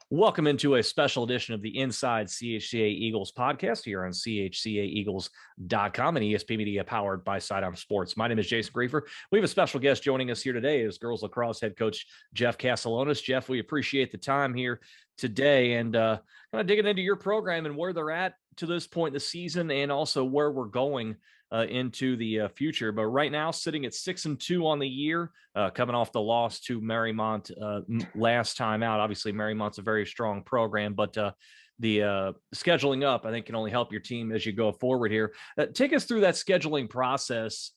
Welcome into a special edition of the Inside CHCA Eagles podcast here on CHCAeagles.com and ESP Media powered by Sidearm Sports. My name is Jason Griefer. We have a special guest joining us here today is girls lacrosse head coach Jeff Castellanos. Jeff, we appreciate the time here today and kind of digging into your program and where they're at to this point in the season and also where we're going into the future. But right now, sitting at 6-2 on the year, coming off the loss to Marymount last time out. Obviously, Marymount's a very strong program, but the scheduling up, I think, can only help your team as you go forward here. Take us through that scheduling process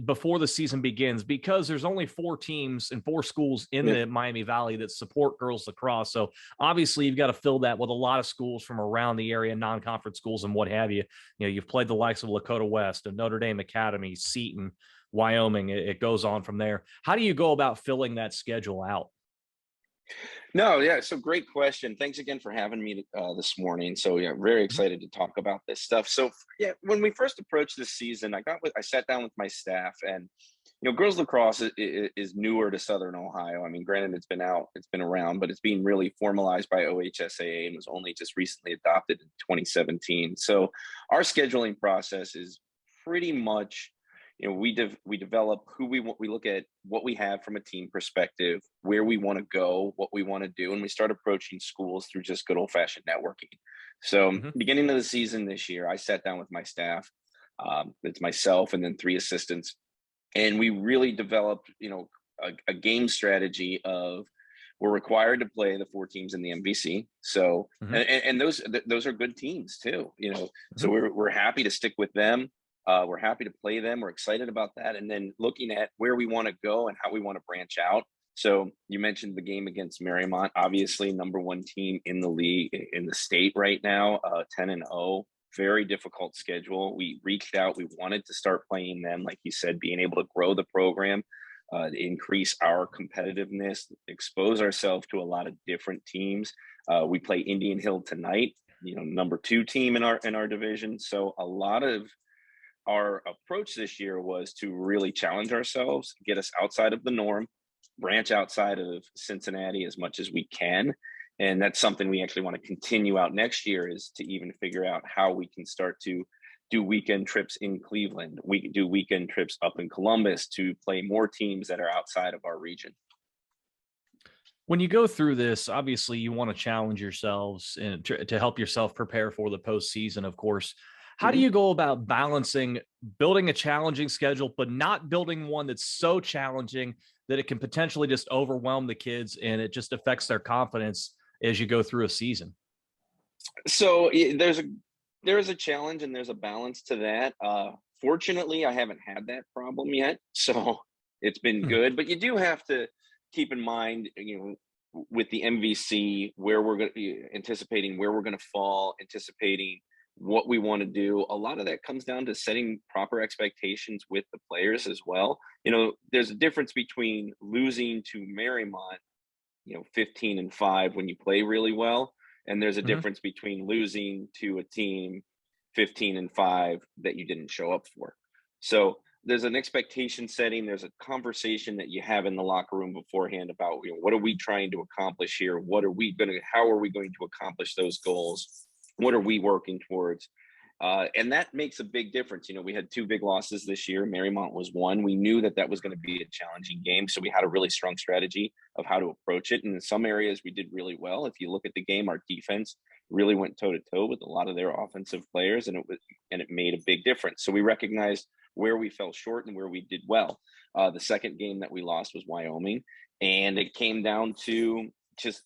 before the season begins, because there's only 4 teams and 4 schools in the Miami Valley that support girls lacrosse. So obviously you've got to fill that with a lot of schools from around the area, non-conference schools and what have you. You know, you've played the likes of Lakota West, of Notre Dame Academy, Seton, Wyoming. It goes on from there. How do you go about filling that schedule out? No, yeah. So great question. Thanks again for having me this morning. So yeah, very excited to talk about this stuff. So yeah, when we first approached this season, I sat down with my staff, and girls lacrosse is newer to Southern Ohio. I mean, granted, it's been around, but it's being really formalized by OHSAA and was only just recently adopted in 2017. So our scheduling process is pretty much, we develop who we want. We look at what we have from a team perspective, where we want to go, what we want to do, and we start approaching schools through just good old fashioned networking. So beginning of the season this year, I sat down with my staff. It's myself and then 3 assistants, and we really developed, a game strategy of we're required to play the 4 teams in the MVC. So and those are good teams too. So we're happy to stick with them. We're happy to play them. We're excited about that. And then looking at where we want to go and how we want to branch out. So you mentioned the game against Marymount, obviously number 1 team in the league, in the state right now, 10-0, very difficult schedule. We reached out. We wanted to start playing them, like you said, being able to grow the program, increase our competitiveness, expose ourselves to a lot of different teams. We play Indian Hill tonight, number 2 team in our division. So a lot of our approach this year was to really challenge ourselves, get us outside of the norm, branch outside of Cincinnati as much as we can. And that's something we actually want to continue out next year, is to even figure out how we can start to do weekend trips in Cleveland. We can do weekend trips up in Columbus to play more teams that are outside of our region. When you go through this, obviously you want to challenge yourselves and to help yourself prepare for the postseason, of course. How do you go about balancing building a challenging schedule, but not building one that's so challenging that it can potentially just overwhelm the kids and it just affects their confidence as you go through a season? So there's a challenge and there's a balance to that. Fortunately, I haven't had that problem yet, so it's been good. But you do have to keep in mind, with the MVC, where we're going to anticipating where we're going to fall, anticipating what we want to do. A lot of that comes down to setting proper expectations with the players as well. There's a difference between losing to Marymount, 15-5 when you play really well, and there's a difference between losing to a team 15-5 that you didn't show up for. So there's an expectation setting. There's a conversation that you have in the locker room beforehand about, what are we trying to accomplish here? How are we going to accomplish those goals? What are we working towards? And that makes a big difference. We had 2 big losses this year. Marymount was one. We knew that was going to be a challenging game, so we had a really strong strategy of how to approach it. And in some areas, we did really well. If you look at the game, our defense really went toe-to-toe with a lot of their offensive players, and it made a big difference. So we recognized where we fell short and where we did well. The second game that we lost was Wyoming, and it came down to just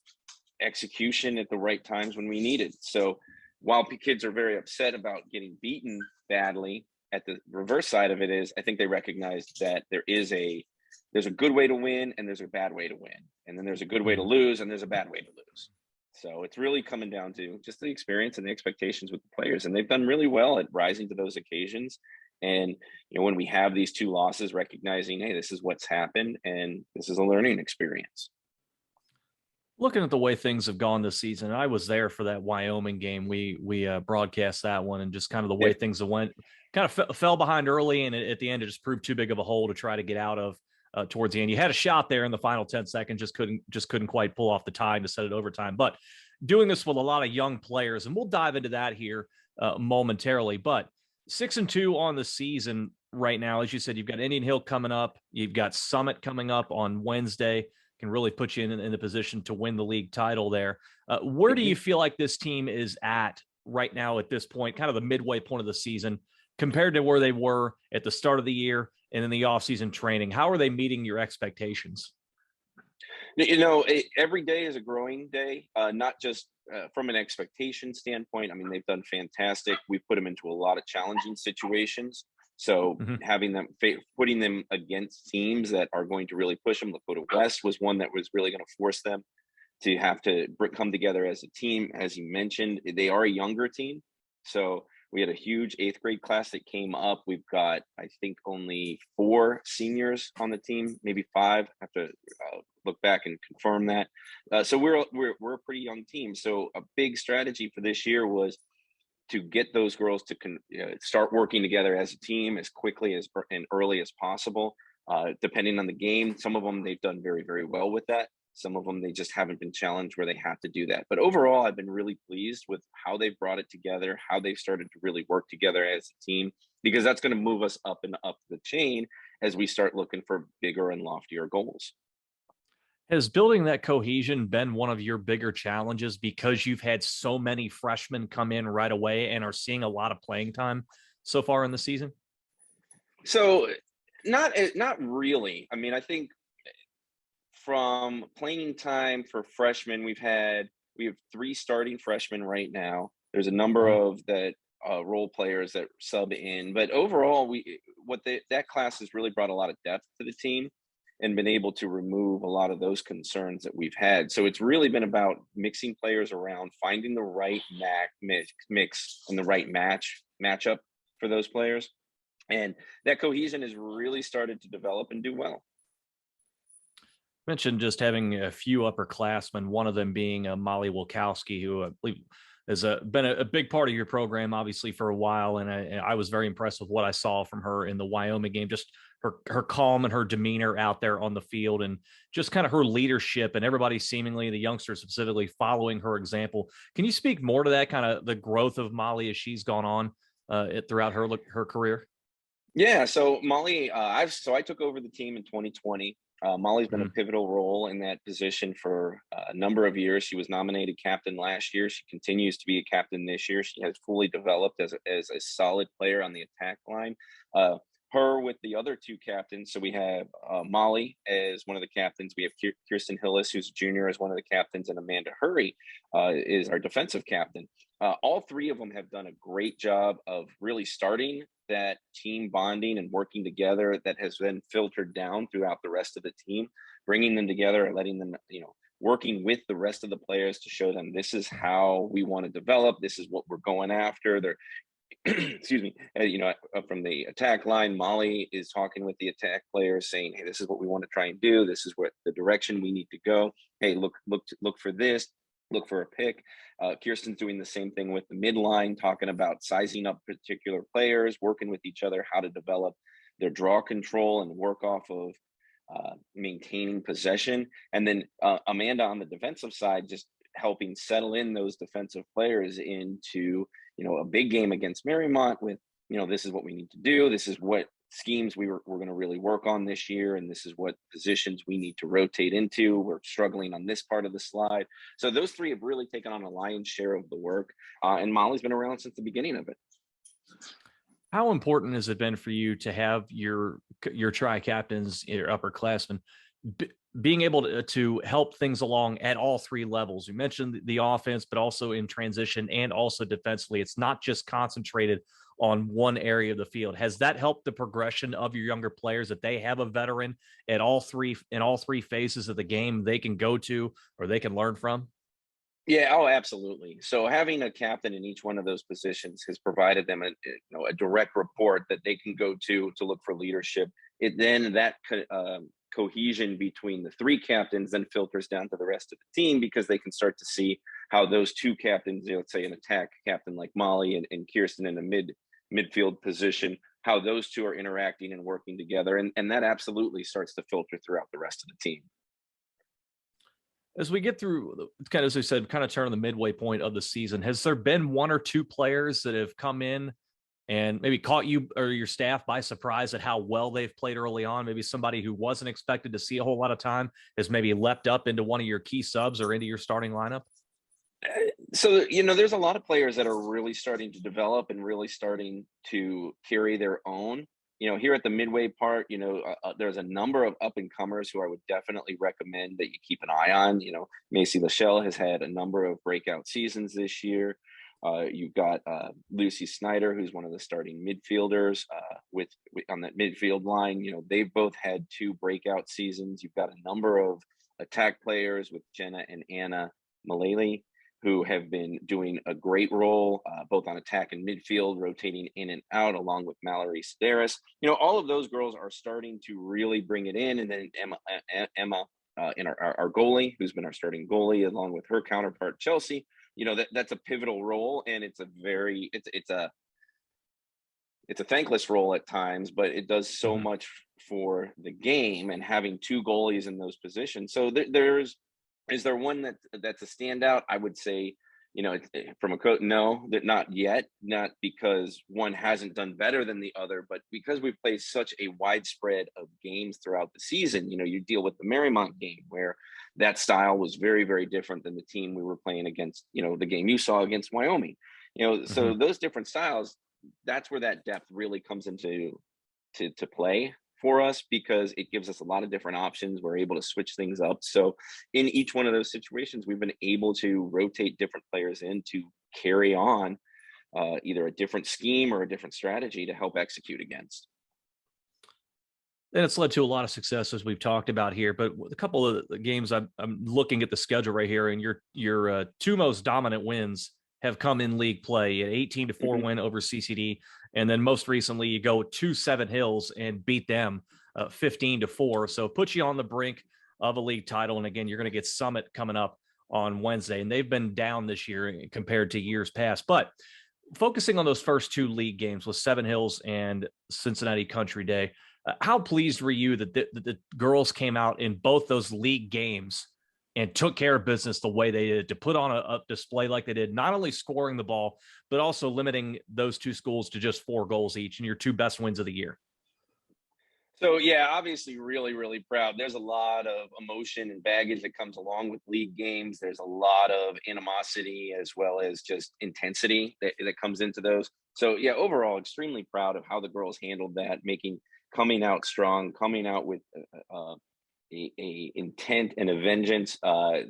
execution at the right times when we needed. So while kids are very upset about getting beaten badly, at the reverse side of it is, I think they recognize that there's a good way to win and there's a bad way to win. And then there's a good way to lose and there's a bad way to lose. So it's really coming down to just the experience and the expectations with the players. And they've done really well at rising to those occasions. And, when we have these 2 losses, recognizing, hey, this is what's happened and this is a learning experience. Looking at the way things have gone this season, I was there for that Wyoming game. We broadcast that one, and just kind of the way things went, kind of fell behind early, and at the end, it just proved too big of a hole to try to get out of. towards the end. You had a shot there in the final 10 seconds, just couldn't quite pull off the tie to set it overtime. But doing this with a lot of young players, and we'll dive into that here momentarily. But 6-2 on the season right now, as you said, you've got Indian Hill coming up, you've got Summit coming up on Wednesday. Can really put you in the position to win the league title there. Where do you feel like this team is at right now at this point, kind of the midway point of the season, compared to where they were at the start of the year and in the offseason training? How are they meeting your expectations? Every day is a growing day, not just from an expectation standpoint. I mean, they've done fantastic. We've put them into a lot of challenging situations. So having them, putting them against teams that are going to really push them. Lakota West was one that was really going to force them to have to come together as a team. As you mentioned, they are a younger team. So we had a huge 8th grade class that came up. We've got, I think, only 4 seniors on the team, maybe 5. I have to look back and confirm that. So we're a pretty young team. So a big strategy for this year was to get those girls to start working together as a team as quickly as and early as possible. Depending on the game, some of them they've done very, very well with that. Some of them they just haven't been challenged where they have to do that. But overall, I've been really pleased with how they've brought it together, how they've started to really work together as a team, because that's going to move us up and up the chain as we start looking for bigger and loftier goals. Has building that cohesion been one of your bigger challenges because you've had so many freshmen come in right away and are seeing a lot of playing time so far in the season? So not really. I mean, I think from playing time for freshmen, we have 3 starting freshmen right now. There's a number of that role players that sub in, but overall, that class has really brought a lot of depth to the team and been able to remove a lot of those concerns that we've had. So it's really been about mixing players around, finding the right mix and the right matchup for those players. And that cohesion has really started to develop and do well. Mentioned just having a few upperclassmen, one of them being Molly Wilkowski, who I believe has been a big part of your program, obviously, for a while. And I was very impressed with what I saw from her in the Wyoming game, just her calm and her demeanor out there on the field, and just kind of her leadership, and everybody seemingly, the youngsters specifically, following her example. Can you speak more to that, kind of the growth of Molly as she's gone on throughout her career? Yeah, so Molly, I took over the team in 2020. Molly's been a pivotal role in that position for a number of years. She was nominated captain last year. She continues to be a captain this year. She has fully developed as a solid player on the attack line. Her with the other 2 captains. So we have Molly as one of the captains. We have Kirsten Hillis, who's a junior, as one of the captains, and Amanda Hurry is our defensive captain. All 3 of them have done a great job of really starting that team bonding and working together that has been filtered down throughout the rest of the team, bringing them together and letting them, working with the rest of the players to show them this is how we want to develop. This is what we're going after. They're excuse me, from the attack line, Molly is talking with the attack players saying, hey, this is what we want to try and do. This is what the direction we need to go. Hey, look for this, look for a pick. Kirsten's doing the same thing with the midline, talking about sizing up particular players, working with each other, how to develop their draw control and work off of maintaining possession. And then Amanda on the defensive side, just helping settle in those defensive players into a big game against Marymount with, this is what we need to do. This is what schemes we're going to really work on this year. And this is what positions we need to rotate into. We're struggling on this part of the slide. So those 3 have really taken on a lion's share of the work. And Molly's been around since the beginning of it. How important has it been for you to have your tri-captains, your upperclassmen, being able to help things along at all 3 levels? You mentioned the offense, but also in transition and also defensively. It's not just concentrated on one area of the field. Has that helped the progression of your younger players, that they have a veteran in all 3 phases of the game they can go to or they can learn from? Yeah, oh, absolutely. So having a captain in each one of those positions has provided them a direct report that they can go to look for leadership. That cohesion between the 3 captains then filters down to the rest of the team, because they can start to see how those 2 captains, let's say an attack captain like Molly and Kirsten in a midfield position, how those two are interacting and working together. And that absolutely starts to filter throughout the rest of the team. As we get through, kind of as we said, kind of turn the midway point of the season, has there been one or two players that have come in and maybe caught you or your staff by surprise at how well they've played early on? Maybe somebody who wasn't expected to see a whole lot of time has maybe leapt up into one of your key subs or into your starting lineup? So, there's a lot of players that are really starting to develop and really starting to carry their own. Here at the midway part, there's a number of up and comers who I would definitely recommend that you keep an eye on. Macy Lachelle has had a number of breakout seasons this year. You've got Lucy Snyder, who's one of the starting midfielders with on that midfield line. They've both had two breakout seasons. You've got a number of attack players with Jenna and Anna Mullally, who have been doing a great role both on attack and midfield, rotating in and out, along with Mallory Sedaris. All of those girls are starting to really bring it in. And then Emma in our goalie, who's been our starting goalie, along with her counterpart, Chelsea. That's a pivotal role, and it's a thankless role at times, but it does so much for the game, and having two goalies in those positions. So is there one that's a standout? I would say, from a coach, no, that not yet. Not because one hasn't done better than the other, but because we've played such a widespread of games throughout the season. You deal with the Marymount game, where that style was very, very different than the team we were playing against. The game you saw against Wyoming. So those different styles. That's where that depth really comes into to play for us, because it gives us a lot of different options. We're able to switch things up. So in each one of those situations, we've been able to rotate different players in to carry on either a different scheme or a different strategy to help execute against. And it's led to a lot of success, as we've talked about here. But a couple of the games, I'm looking at the schedule right here, and your two most dominant wins have come in league play: an 18-4 win over CCD, and then most recently you go to Seven Hills and beat them 15-4. So put you on the brink of a league title. And again, you're going to get Summit coming up on Wednesday, and they've been down this year compared to years past. But focusing on those first two league games with Seven Hills and Cincinnati Country Day, how pleased were you that the girls came out in both those league games and took care of business the way they did, to put on a display like they did, not only scoring the ball, but also limiting those two schools to just 4 goals each, and your two best wins of the year? So, yeah, obviously really, really proud. There's a lot of emotion and baggage that comes along with league games. There's a lot of animosity as well as just intensity that comes into those. So, yeah, overall, extremely proud of how the girls handled that, coming out strong, coming out with a intent and a vengeance. A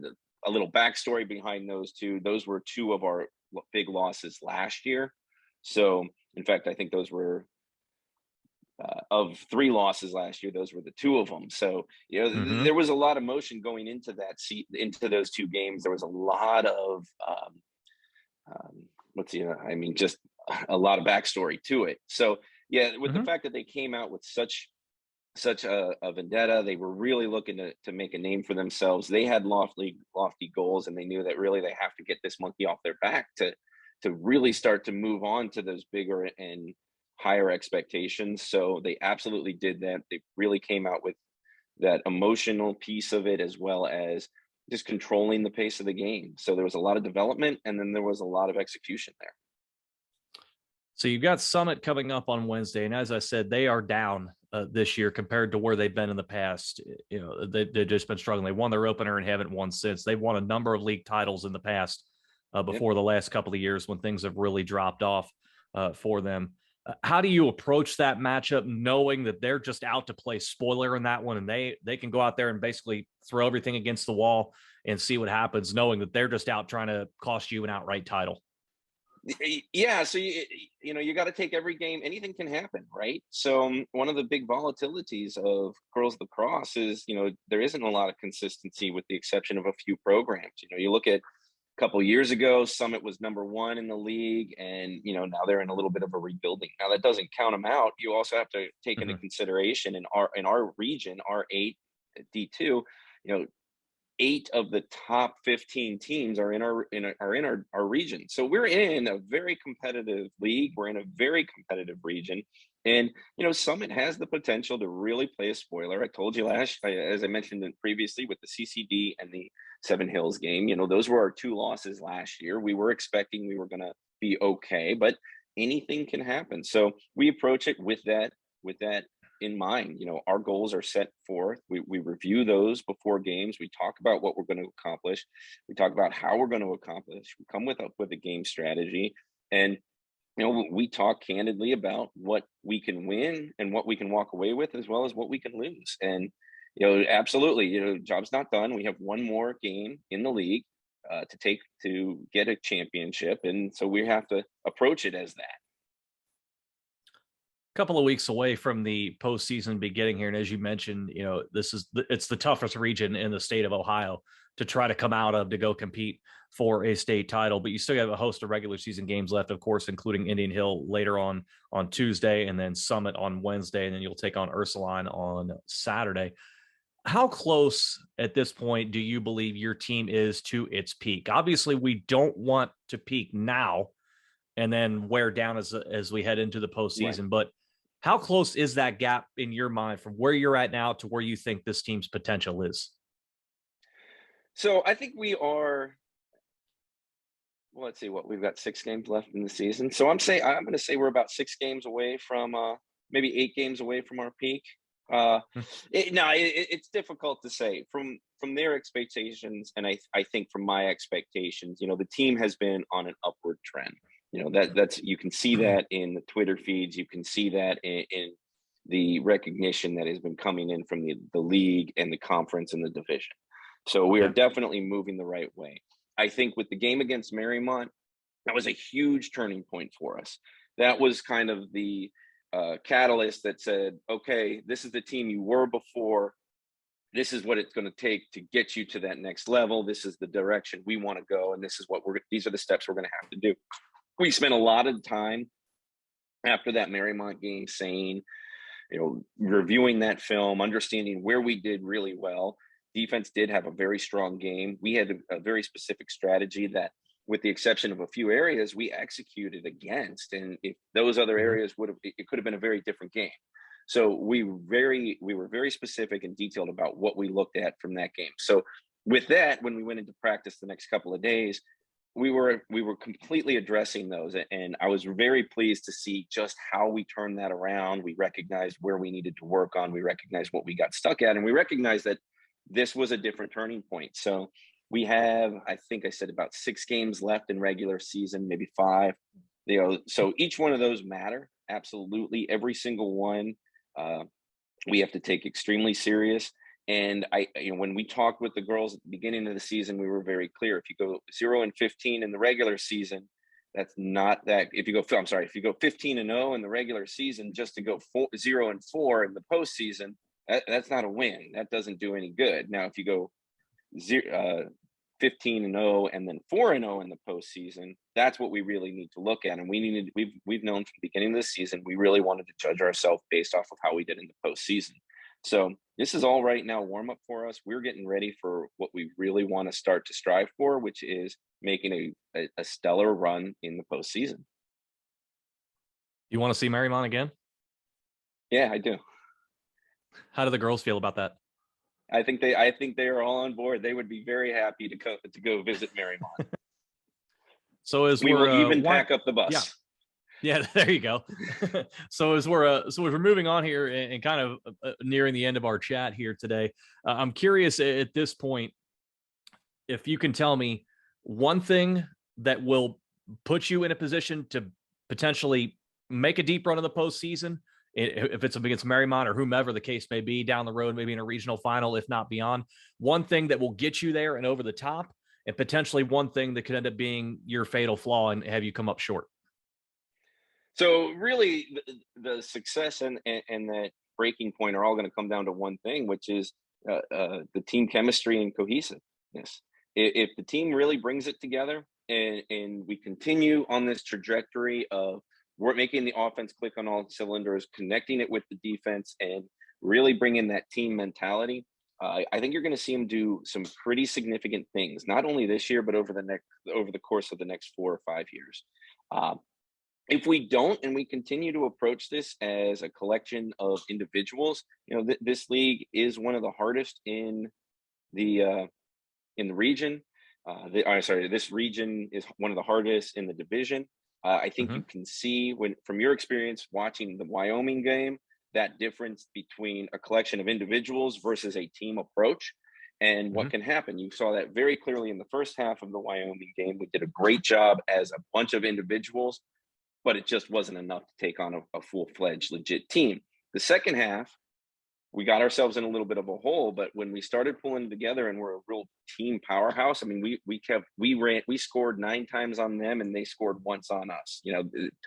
little backstory behind those two. Those were two of our big losses last year. So, in fact, I think those were of 3 losses last year. Those were the 2 of them. So, there was a lot of motion going into into those 2 games. There was a lot of just a lot of backstory to it. So, yeah, with the fact that they came out with such a vendetta, they were really looking to make a name for themselves. They had lofty goals, and they knew that really they have to get this monkey off their back to really start to move on to those bigger and higher expectations. So they absolutely did that. They really came out with that emotional piece of it, as well as just controlling the pace of the game. So there was a lot of development, and then there was a lot of execution there. So you've got Summit coming up on Wednesday, and as I said, they are down this year compared to where they've been in the past. They've just been struggling. They won their opener and haven't won since. They've won a number of league titles in the past before the last couple of years when things have really dropped off for them. How do you approach that matchup, knowing that they're just out to play spoiler in that one, and they can go out there and basically throw everything against the wall and see what happens, knowing that they're just out trying to cost you an outright title? Yeah, so you got to take every game. Anything can happen, right? So one of the big volatilities of girls lacrosse is there isn't a lot of consistency, with the exception of a few programs. You look at a couple years ago, Summit was number 1 in the league, and now they're in a little bit of a rebuilding. Now that doesn't count them out. You also have to take into consideration in our region, R8 D2, 8 of the top 15 teams are in our region. So we're in a very competitive league. We're in a very competitive region. And, Summit has the potential to really play a spoiler. I told you as I mentioned previously with the CCD and the Seven Hills game, those were our two losses last year. We were expecting we were going to be okay, but anything can happen. So we approach it with that in mind. Our goals are set forth. We review those before games. We talk about what we're going to accomplish. We talk about how we're going to accomplish. We come up with a game strategy, and we talk candidly about what we can win and what we can walk away with, as well as what we can lose. And, absolutely, job's not done. We have one more game in the league to get a championship. And so we have to approach it as that. Couple of weeks away from the postseason beginning here, and as you mentioned, it's the toughest region in the state of Ohio to try to come out of to go compete for a state title. But you still have a host of regular season games left, of course, including Indian Hill later on Tuesday, and then Summit on Wednesday, and then you'll take on Ursuline on Saturday. How close at this point do you believe your team is to its peak? Obviously, we don't want to peak now and then wear down as we head into the postseason, Right. but how close is that gap in your mind from where you're at now to where you think this team's potential is? So I think we are. Well, let's see what we've got 6 games left in the season. So I'm going to say we're about 6 games away from maybe 8 games away from our peak. Uh, Hmm. it's difficult to say from their expectations, and I think from my expectations. The team has been on an upward trend. That's you can see that in the Twitter feeds. You can see that in the recognition that has been coming in from the league and the conference and the division. So we are Yeah. definitely moving the right way. I think with the game against Marymount, that was a huge turning point for us. That was kind of the catalyst that said, okay, this is the team you were before. This is what it's going to take to get you to that next level. This is the direction we want to go, and these are the steps we're going to have to do. We spent a lot of time after that Marymount game saying, reviewing that film, understanding where we did really well. Defense did have a very strong game. We had a very specific strategy that, with the exception of a few areas, we executed against. And if those other Mhm. areas it could have been a very different game. So we were very specific and detailed about what we looked at from that game. So with that, when we went into practice the next couple of days, we were completely addressing those, and I was very pleased to see just how we turned that around. We recognized where we needed to work on. We recognized what we got stuck at, and we recognized that this was a different turning point. So we have, I think I said, about 6 games left in regular season, maybe 5. So each one of those matter absolutely. Every single one we have to take extremely serious. And when we talked with the girls at the beginning of the season, we were very clear. If you go 0-15 in the regular season, that's not that. If you go 15-0 in the regular season, just to go 0-4 in the postseason, that's not a win. That doesn't do any good. Now, if you go 15-0 and then 4-0 in the postseason, that's what we really need to look at. And we've known from the beginning of the season, we really wanted to judge ourselves based off of how we did in the postseason. So this is all right now warm up for us. We're getting ready for what we really want to start to strive for, which is making a stellar run in the postseason. You want to see Marymount again? Yeah, I do. How do the girls feel about that? I think they are all on board. They would be very happy to go visit Marymount. So as We we're will even pack up the yeah, bus. yeah, there you go. So as we're moving on here and kind of nearing the end of our chat here today, I'm curious at this point if you can tell me one thing that will put you in a position to potentially make a deep run in the postseason, if it's against Marymount or whomever the case may be down the road, maybe in a regional final, if not beyond. One thing that will get you there and over the top, and potentially one thing that could end up being your fatal flaw and have you come up short. So really, the success and that breaking point are all going to come down to one thing, which is the team chemistry and cohesiveness. If the team really brings it together, and we continue on this trajectory of we're making the offense click on all cylinders, connecting it with the defense, and really bringing that team mentality, I think you're going to see them do some pretty significant things, not only this year, but over the course of the next 4 or 5 years. If we don't, and we continue to approach this as a collection of individuals, this league is one of the hardest the in the region. This region is one of the hardest in the division. I think you Hmm. can see when, from your experience watching the Wyoming game, that difference between a collection of individuals versus a team approach and what Hmm. can happen. You saw that very clearly in the first half of the Wyoming game. We did a great job as a bunch of individuals, but it just wasn't enough to take on a full-fledged legit team. The second half, we got ourselves in a little bit of a hole, but when we started pulling together and we're a real team powerhouse, I mean, we scored 9 times on them and they scored once on us.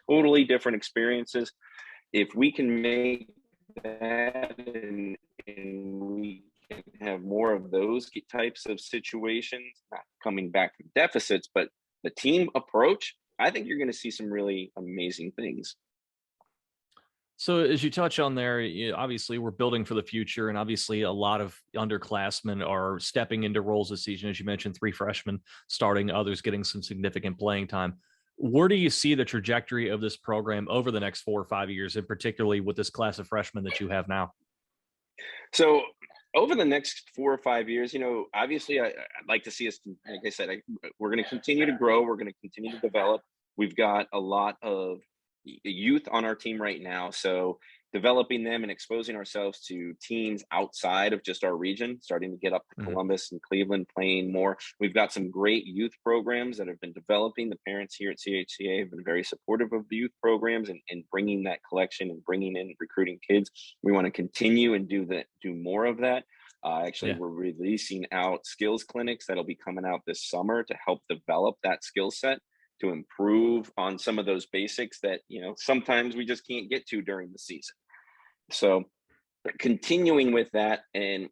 Totally different experiences. If we can make that, and we can have more of those types of situations, not coming back from deficits, but the team approach, I think you're going to see some really amazing things. So as you touch on there, obviously we're building for the future, and obviously a lot of underclassmen are stepping into roles this season. As you mentioned, 3 freshmen starting, others getting some significant playing time. Where do you see the trajectory of this program over the next 4 or 5 years, and particularly with this class of freshmen that you have now? So over the next 4 or 5 years, obviously I'd like to see us, like I said, we're going to continue to grow. We're going to continue to develop. We've got a lot of youth on our team right now. So developing them and exposing ourselves to teams outside of just our region, starting to get up to Mhm. Columbus and Cleveland, playing more. We've got some great youth programs that have been developing. The parents here at CHCA have been very supportive of the youth programs and bringing that collection and bringing in recruiting kids. We want to continue and do more of that. Actually, Yeah. we're releasing out skills clinics that'll be coming out this summer to help develop that skill set, to improve on some of those basics that sometimes we just can't get to during the season. So continuing with that, and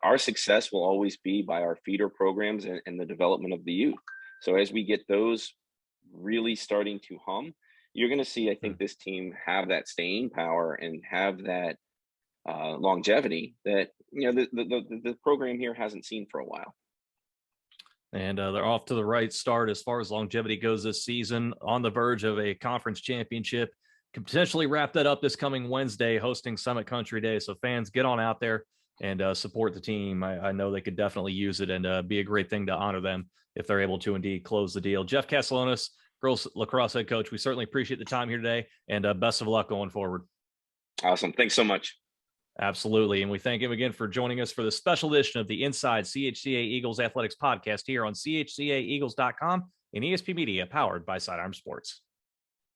our success will always be by our feeder programs and the development of the youth. So as we get those really starting to hum, you're going to see, I think, Mm. this team have that staying power and have that longevity that the program here hasn't seen for a while. And they're off to the right start as far as longevity goes this season, on the verge of a conference championship. Could potentially wrap that up this coming Wednesday, hosting Summit Country Day. So fans, get on out there and support the team. I know they could definitely use it, and be a great thing to honor them if they're able to indeed close the deal. Jeff Castellanos, girls lacrosse head coach, we certainly appreciate the time here today, and best of luck going forward. Awesome. Thanks so much. Absolutely. And we thank him again for joining us for the special edition of the Inside CHCA Eagles Athletics podcast here on CHCAEagles.com and ESP Media, powered by Sidearm Sports.